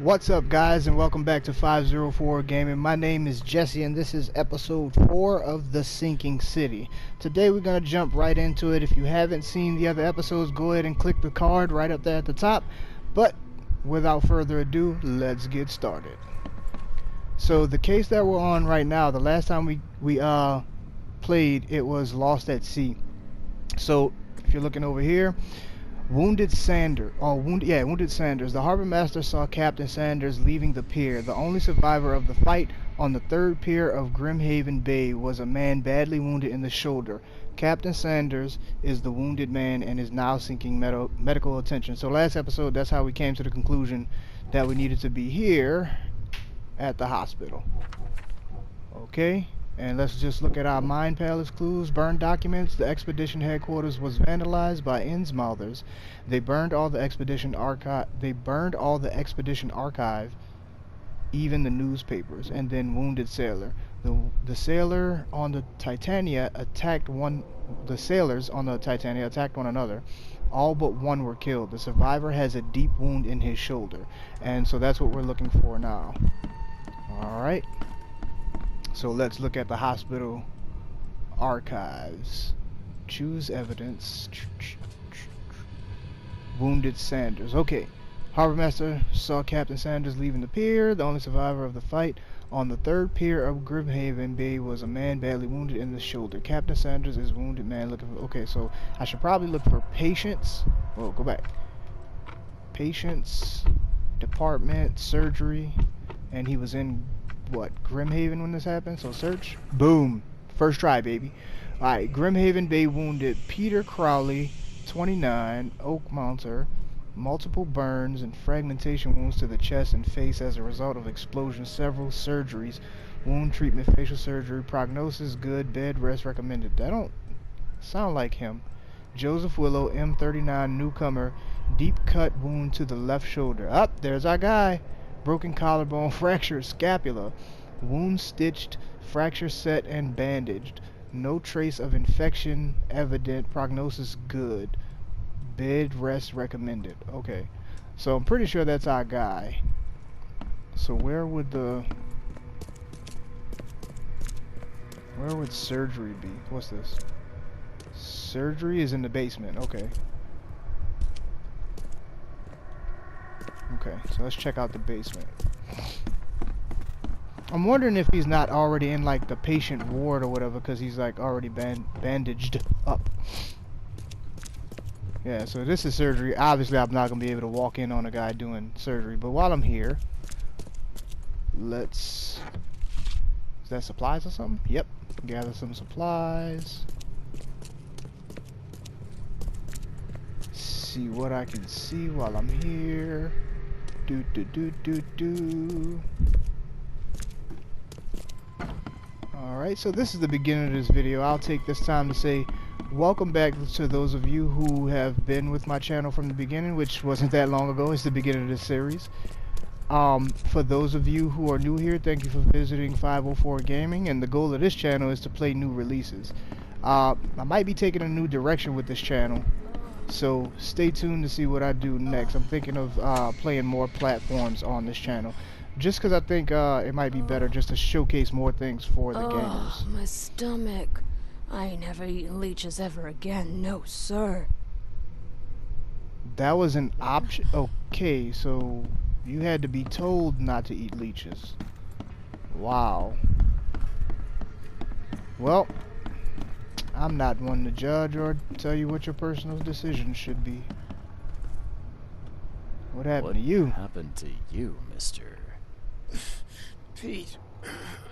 What's up, guys, and welcome back to 504 Gaming. My name is Jesse, and this is episode 4 of The Sinking City. Today we're going to jump right into it. If you haven't seen the other episodes, go ahead and click the card right up there at the top. But without further ado, let's get started. So the case that we're on right now, the last time we played, it was Lost at Sea. So if you're looking over here, Wounded Sanders. The harbor master saw Captain Sanders leaving the pier. The only survivor of the fight on the third pier of Grimhaven Bay was a man badly wounded in the shoulder. Captain Sanders is the wounded man and is now seeking medical attention. So last episode, that's how we came to the conclusion that we needed to be here at the hospital. Okay. And let's just look at our Mind Palace clues. Burned documents. The expedition headquarters was vandalized by Innsmouthers. They burned all the expedition archive. Even the newspapers. And then wounded sailor. The sailor on the Titania attacked one. The sailors on the Titania attacked one another. All but one were killed. The survivor has a deep wound in his shoulder, and so that's what we're looking for now. All right. So let's look at the hospital archives. Choose evidence. Wounded Sanders. Okay. Harbor Master saw Captain Sanders leaving the pier. The only survivor of the fight on the third pier of Grimhaven Bay was a man badly wounded in the shoulder. Captain Sanders is wounded man looking for... Okay, so I should probably look for patients. Whoa, go back. Patients, department, surgery, and he was in... what, Grimhaven when this happened? So search. Boom. First try, baby. Alright, Grimhaven Bay wounded Peter Crowley, 29, Oakmont, multiple burns and fragmentation wounds to the chest and face as a result of explosion, several surgeries, wound treatment, facial surgery, prognosis good, bed rest recommended. That don't sound like him. Joseph Willow, M39, newcomer, deep cut wound to the left shoulder. Up, there's our guy. Broken collarbone, fractured scapula, wound stitched, fracture set and bandaged. No trace of infection evident. Prognosis good. Bed rest recommended. Okay, so I'm pretty sure that's our guy. So where would surgery be? What's this? Surgery is in the basement. Okay. Okay, so let's check out the basement. I'm wondering if he's not already in like the patient ward or whatever, because he's like already bandaged up. Yeah, so this is surgery. Obviously I'm not gonna be able to walk in on a guy doing surgery, but while I'm here, let's... is that supplies or something? Yep, gather some supplies. See what I can see while I'm here. Alright, so this is the beginning of this video. I'll take this time to say welcome back to those of you who have been with my channel from the beginning, which wasn't that long ago. It's the beginning of this series. For those of you who are new here, thank you for visiting 504 Gaming, and the goal of this channel is to play new releases. I might be taking a new direction with this channel, so stay tuned to see what I do next. I'm thinking of playing more platforms on this channel, just because I think it might be better just to showcase more things for the gamers. My stomach. I ain't never eaten leeches ever again. No, sir. That was an option. Okay, so you had to be told not to eat leeches. Wow. Well, I'm not one to judge or tell you what your personal decision should be. What happened to you? What happened to you, mister? Pete.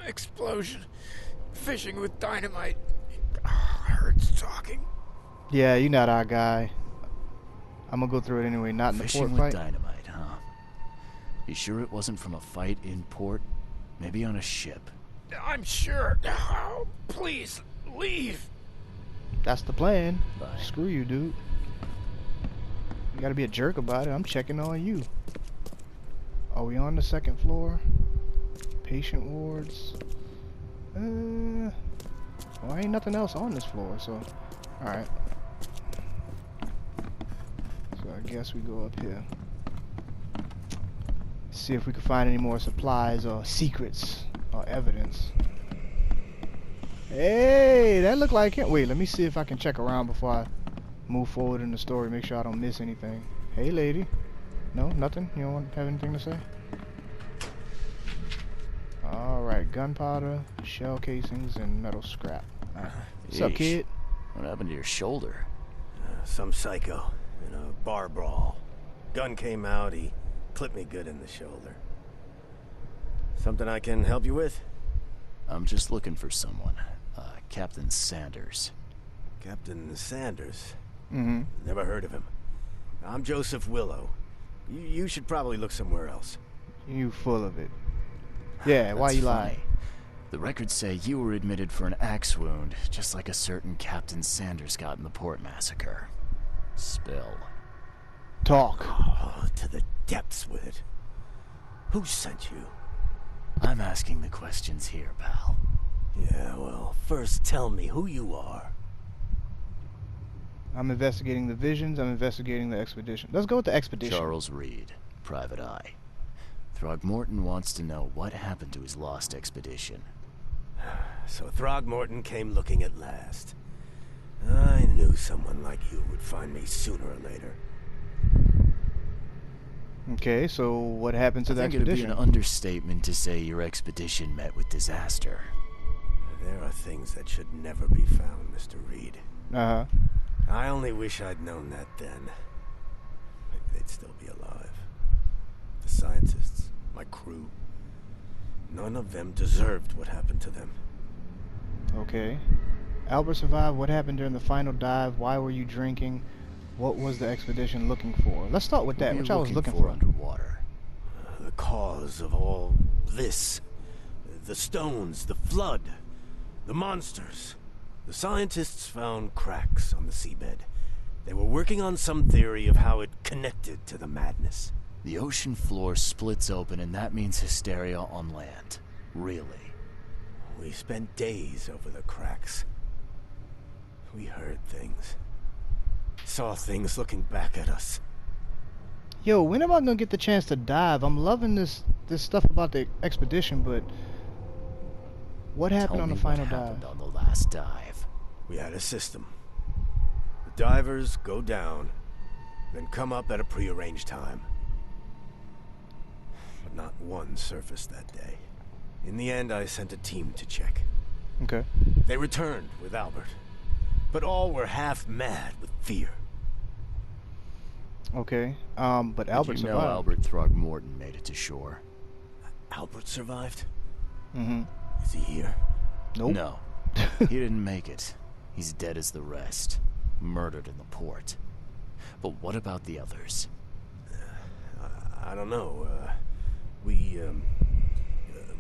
Explosion. Fishing with dynamite. Hurts talking. Yeah, you're not our guy. I'm gonna go through it anyway, not in the Fishing port with fight. dynamite, huh? You sure it wasn't from a fight in port? Maybe on a ship? I'm sure. Oh, please, leave. That's the plan. Bye. Screw you, dude. You gotta be a jerk about it. I'm checking on you. Are we on the second floor? Patient wards. Well, ain't nothing else on this floor, so... Alright. So I guess we go up here. See if we can find any more supplies or secrets or evidence. Hey, that looked like him. Wait, let me see if I can check around before I move forward in the story. Make sure I don't miss anything. Hey, lady. No, nothing? You don't have anything to say? Alright, gunpowder, shell casings, and metal scrap. What's up, kid? What happened to your shoulder? Some psycho in a bar brawl. Gun came out, he clipped me good in the shoulder. Something I can help you with? I'm just looking for someone. Captain Sanders. Captain Sanders? Mm-hmm. Never heard of him. I'm Joseph Willow. You should probably look somewhere else. You full of it. Yeah, why you lying? The records say you were admitted for an axe wound, just like a certain Captain Sanders got in the port massacre. Spill. Talk. Oh, to the depths with it. Who sent you? I'm asking the questions here, pal. Yeah, well, first tell me who you are. I'm investigating the visions. I'm investigating the expedition. Let's go with the expedition. Charles Reed, Private Eye. Throgmorton wants to know what happened to his lost expedition. So Throgmorton came looking at last. I knew someone like you would find me sooner or later. Okay, so what happened to the I think it'd be expedition? an understatement to say your expedition met with disaster. There are things that should never be found, Mr. Reed. Uh-huh. I only wish I'd known that then. Maybe they'd still be alive. The scientists, my crew. None of them deserved what happened to them. Okay. Albert survived. What happened during the final dive? Why were you drinking? What was the expedition looking for? Let's start with that, which I was looking for. Underwater. The cause of all this. The stones, the flood, the monsters. The scientists found cracks on the seabed. They were working on some theory of how it connected to the madness. The ocean floor splits open, and that means hysteria on land. Really. We spent days over the cracks. We heard things. Saw things looking back at us. Yo, when am I gonna get the chance to dive? I'm loving this stuff about the expedition, but what happened on the final what dive? happened on the last dive. We had a system. The divers go down, then come up at a prearranged time. But not one surfaced that day. In the end, I sent a team to check. Okay. They returned with Albert, but all were half mad with fear. Okay. But Albert Did you know survived. Albert Throgmorton made it to shore? Albert survived? Mm-hmm. Is he here? Nope. No. He didn't make it. He's dead as the rest. Murdered in the port. But what about the others? I don't know.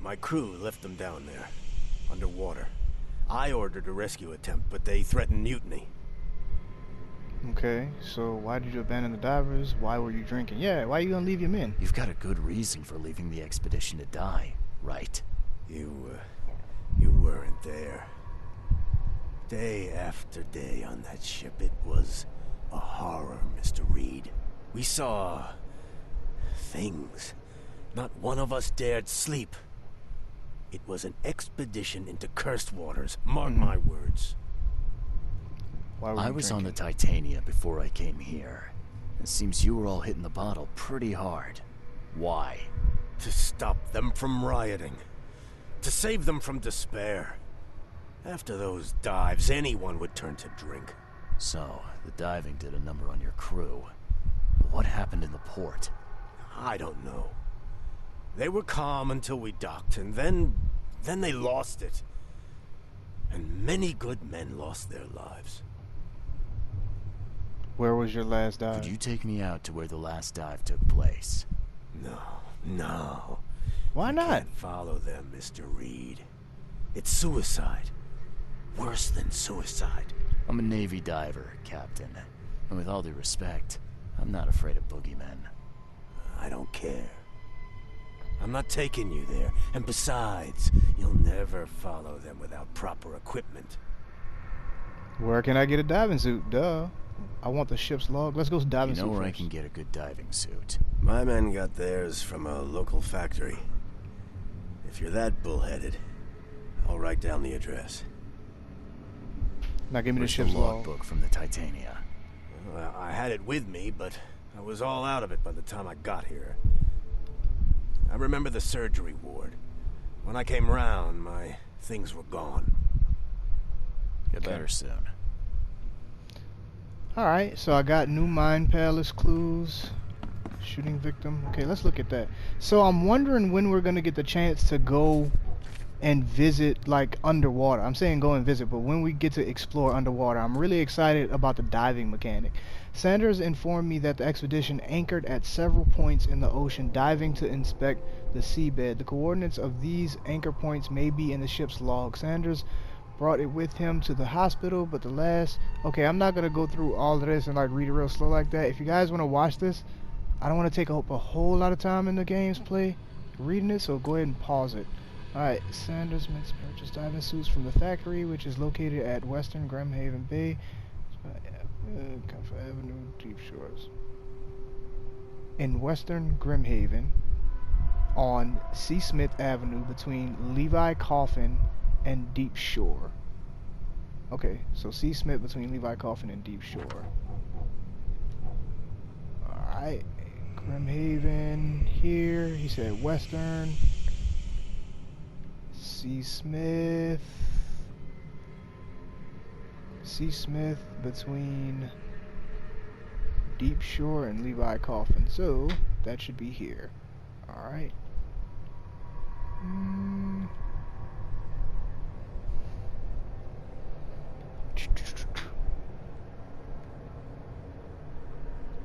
My crew left them down there, underwater. I ordered a rescue attempt, but they threatened mutiny. Okay, so why did you abandon the divers? Why were you drinking? Yeah, why are you gonna leave your men? You've got a good reason for leaving the expedition to die, right? You weren't there. Day after day on that ship, it was a horror, Mr. Reed. We saw things. Not one of us dared sleep. It was an expedition into cursed waters, mark my words. Why were I you was on the drinking? Titania before I came here. It seems you were all hitting the bottle pretty hard. Why? To stop them from rioting. To save them from despair. After those dives, anyone would turn to drink. So, the diving did a number on your crew. But what happened in the port? I don't know. They were calm until we docked, and then they lost it. And many good men lost their lives. Where was your last dive? Could you take me out to where the last dive took place? No. Why not? Can't follow them, Mr. Reed. It's suicide. Worse than suicide. I'm a Navy diver, Captain. And with all due respect, I'm not afraid of boogeymen. I don't care. I'm not taking you there. And besides, you'll never follow them without proper equipment. Where can I get a diving suit? Duh. I want the ship's log. Let's go diving. You know where I first. can get a good diving suit? My men got theirs from a local factory. If you're that bullheaded, I'll write down the address. Now give me the Where's ship's the log. logbook from the Titania? Well, I had it with me, but I was all out of it by the time I got here. I remember the surgery ward. When I came round, my things were gone. Get better soon. Alright, so I got new Mind Palace clues. Shooting victim. Okay, let's look at that. So I'm wondering when we're gonna get the chance to go and visit, like, underwater. I'm saying go and visit, but when we get to explore underwater, I'm really excited about the diving mechanic. Sanders informed me that the expedition anchored at several points in the ocean, diving to inspect the seabed. The coordinates of these anchor points may be in the ship's log. Sanders brought it with him to the hospital, but the last... Okay, I'm not gonna go through all of this and like read it real slow like that. If you guys want to watch this, I don't want to take up a whole lot of time in the game's play reading it, so go ahead and pause it. Alright, Sanders makes purchase diving suits from the factory, which is located at Western Grimhaven Bay, Comfort Avenue, Deep Shores. In Western Grimhaven, on C. Smith Avenue between Levi Coffin and Deep Shore. Okay, so C. Smith between Levi Coffin and Deep Shore. Alright, Grimhaven here. He said Western. C. Smith. C. Smith between Deep Shore and Levi Coffin. So that should be here. Alright.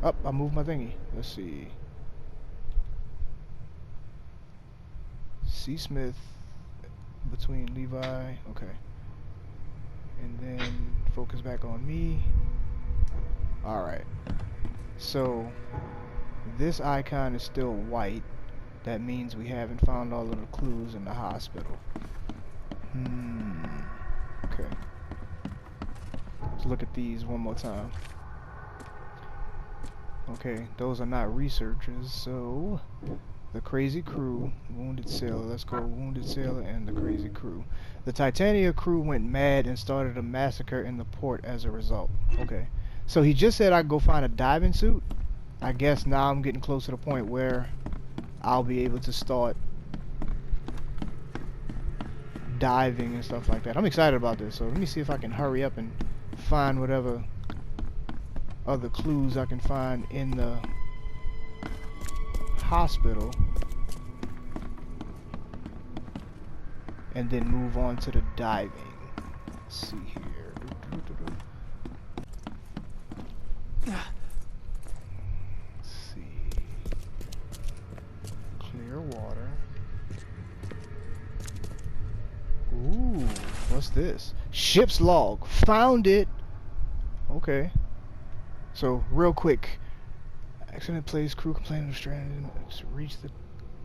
Up, I moved my thingy. Let's see. C. Smith between Levi. Okay. And then focus back on me. Alright. So this icon is still white. That means we haven't found all of the clues in the hospital. Okay. Let's look at these one more time. Okay, those are not researchers, so the crazy crew, wounded sailor, let's go wounded sailor and the crazy crew. The Titania crew went mad and started a massacre in the port as a result. Okay, so he just said I'd go find a diving suit. I guess now I'm getting close to the point where I'll be able to start diving and stuff like that. I'm excited about this, so let me see if I can hurry up and find whatever other clues I can find in the hospital, and then move on to the diving. Let's see here. Let's see. Clear water. Ooh, what's this? Ship's log. Found it. Okay. So, real quick. Accident place, crew complaining of stranded. Reach the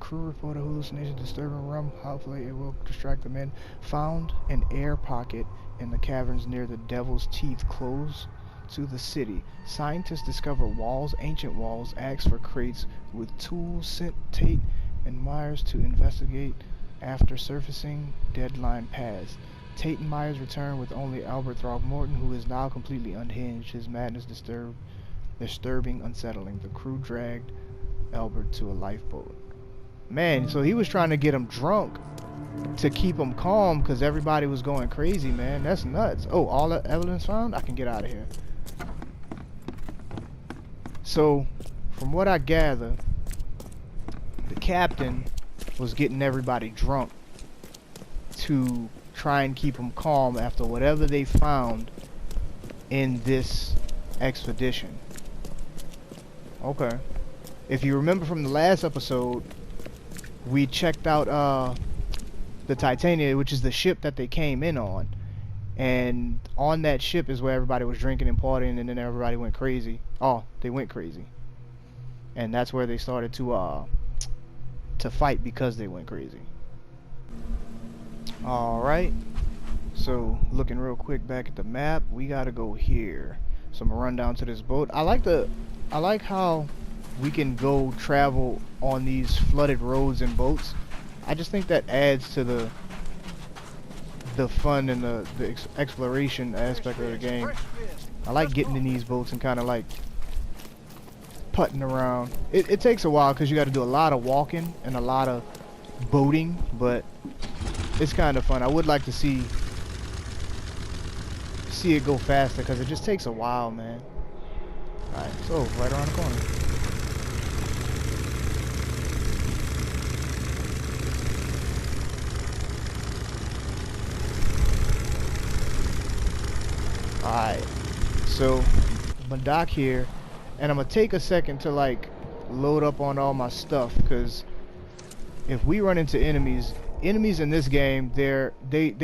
crew, reported hallucination, disturbing rum. Hopefully it will distract the men. Found an air pocket in the caverns near the Devil's Teeth, close to the city. Scientists discover walls, ancient walls, asked for crates with tools, sent Tate and Myers to investigate. After surfacing, deadline passed. Tate and Myers return with only Albert Throgmorton, who is now completely unhinged. His madness disturbing, unsettling. The crew dragged Albert to a lifeboat. Man, so he was trying to get him drunk to keep him calm because everybody was going crazy, man. That's nuts. Oh, all the evidence found? I can get out of here. So, from what I gather, the captain was getting everybody drunk to try and keep them calm after whatever they found in this expedition. Okay. If you remember from the last episode, we checked out the Titania, which is the ship that they came in on. And on that ship is where everybody was drinking and partying, and then everybody went crazy. Oh, they went crazy. And that's where they started to fight because they went crazy. Alright. So, looking real quick back at the map, we gotta go here. So I'm gonna run down to this boat. I like how we can go travel on these flooded roads and boats. I just think that adds to the fun and the exploration aspect of the game. I like getting in these boats and kind of like putting around. It takes a while because you got to do a lot of walking and a lot of boating, but it's kind of fun. I would like to see it go faster because it just takes a while, man. Alright, so right around the corner. Alright, so I'm gonna dock here, and I'm gonna take a second to like load up on all my stuff, because if we run into enemies in this game, they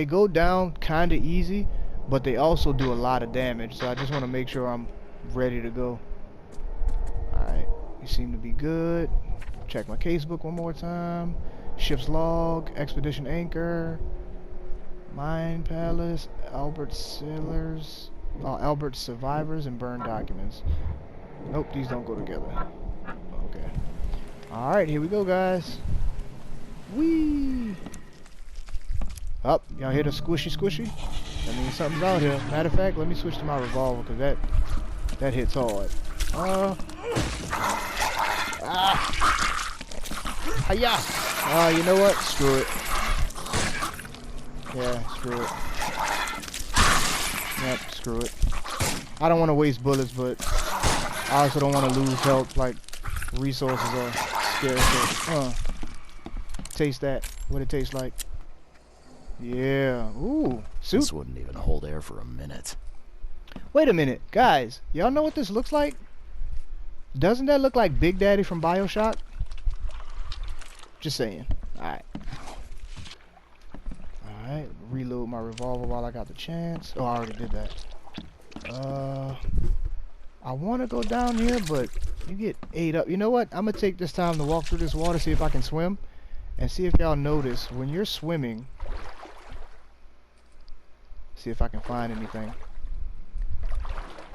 go down kind of easy, but they also do a lot of damage. So I just want to make sure I'm ready to go. Alright, you seem to be good. Check my casebook one more time. Ship's log, expedition anchor, mine palace, Albert sailors, Albert survivors, and burned documents. Nope, these don't go together. Okay. Alright, here we go, guys. Whee! Up, y'all hear the squishy squishy? That means something's out here. Matter of fact, let me switch to my revolver, because that hits hard. Hiya! You know what? Screw it. Yeah, screw it. Yep, screw it. I don't want to waste bullets, but I also don't want to lose health, like resources are scarce. Taste that. What it tastes like. Yeah. Ooh. Soup. This wouldn't even hold air for a minute. Wait a minute. Guys, y'all know what this looks like? Doesn't that look like Big Daddy from BioShock? Just saying. Alright. Alright. Reload my revolver while I got the chance. Oh, I already did that. I want to go down here, but you get ate up. You know what? I'm going to take this time to walk through this water, see if I can swim. And see if y'all notice, when you're swimming, see if I can find anything.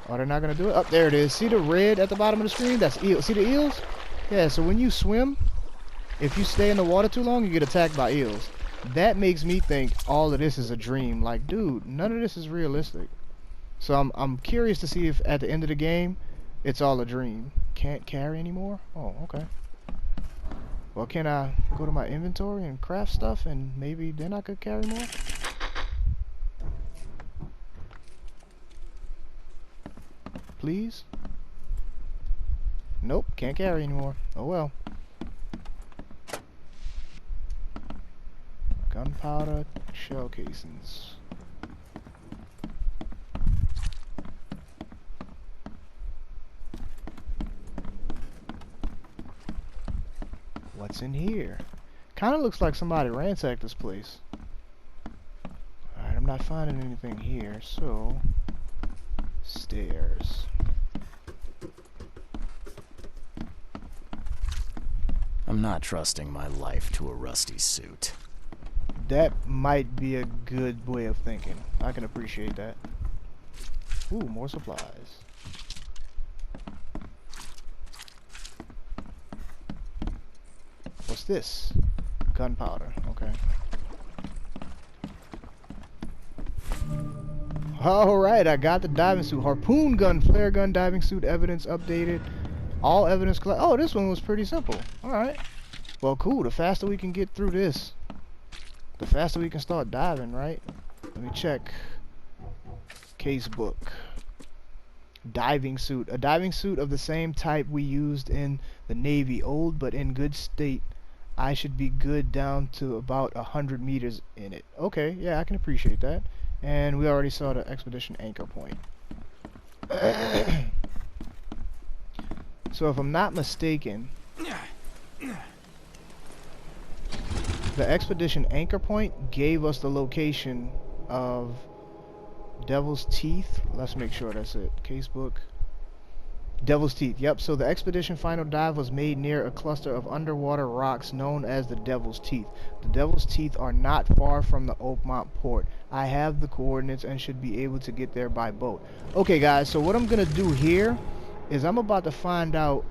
Oh, they're not going to do it? Oh, there it is. See the red at the bottom of the screen? That's eels. See the eels? Yeah, so when you swim, if you stay in the water too long, you get attacked by eels. That makes me think all of this is a dream. Like, dude, none of this is realistic. So I'm curious to see if at the end of the game, it's all a dream. Can't carry anymore? Oh, okay. Well, can I go to my inventory and craft stuff, and maybe then I could carry more? Please? Nope, can't carry anymore. Oh well. Gunpowder, shell casings. What's in here? Kind of looks like somebody ransacked this place. Alright, I'm not finding anything here, so... Stairs. I'm not trusting my life to a rusty suit. That might be a good way of thinking. I can appreciate that. Ooh, more supplies. What's this? Gunpowder. Okay. Alright, I got the diving suit. Harpoon gun, flare gun, diving suit, evidence updated. All evidence collected. Oh, this one was pretty simple. Alright. Well, cool. The faster we can get through this, the faster we can start diving, right? Let me check. Casebook. Diving suit. A diving suit of the same type we used in the Navy. Old but in good state. I should be good down to about 100 meters in it. Okay, yeah, I can appreciate that. And we already saw the expedition anchor point. So if I'm not mistaken, the expedition anchor point gave us the location of Devil's Teeth. Let's make sure that's it. Casebook. Devil's Teeth. Yep, so the expedition final dive was made near a cluster of underwater rocks known as the Devil's Teeth. The Devil's Teeth are not far from the Oakmont port. I have the coordinates and should be able to get there by boat. Okay guys, so what I'm gonna do here is I'm about to find out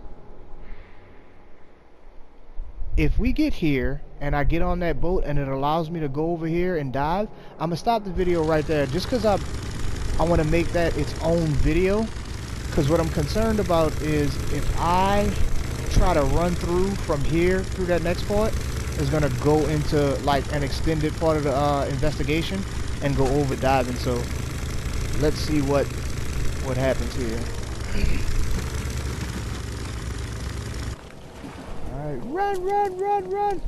if we get here and I get on that boat and it allows me to go over here and dive. I'm gonna stop the video right there just because I want to make that its own video, because what I'm concerned about is if I try to run through from here through that next part, is gonna go into like an extended part of the investigation and go over diving. So let's see what happens here. Alright, run.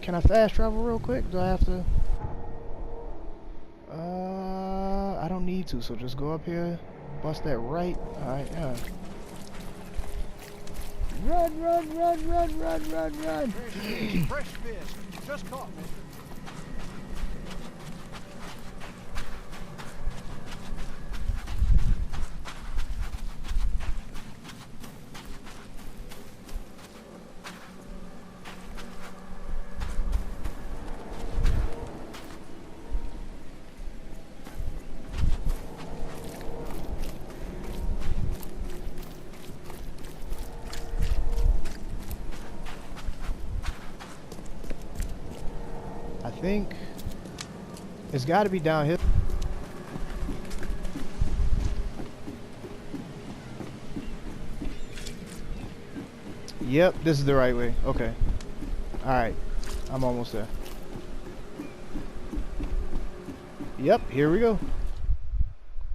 Can I fast travel real quick? Do I have to? I don't need to, so just go up here, bust that right. Alright, yeah. Run. Fresh fish. Just caught, mister. I think it's got to be down here. Yep, this is the right way. Okay. Alright. I'm almost there. Yep, here we go.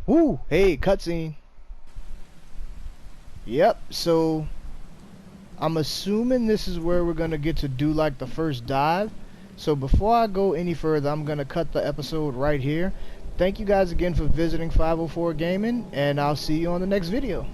Woo! Hey, cutscene. Yep, so I'm assuming this is where we're gonna get to do like the first dive. So before I go any further, I'm gonna cut the episode right here. Thank you guys again for visiting 504 Gaming, and I'll see you on the next video.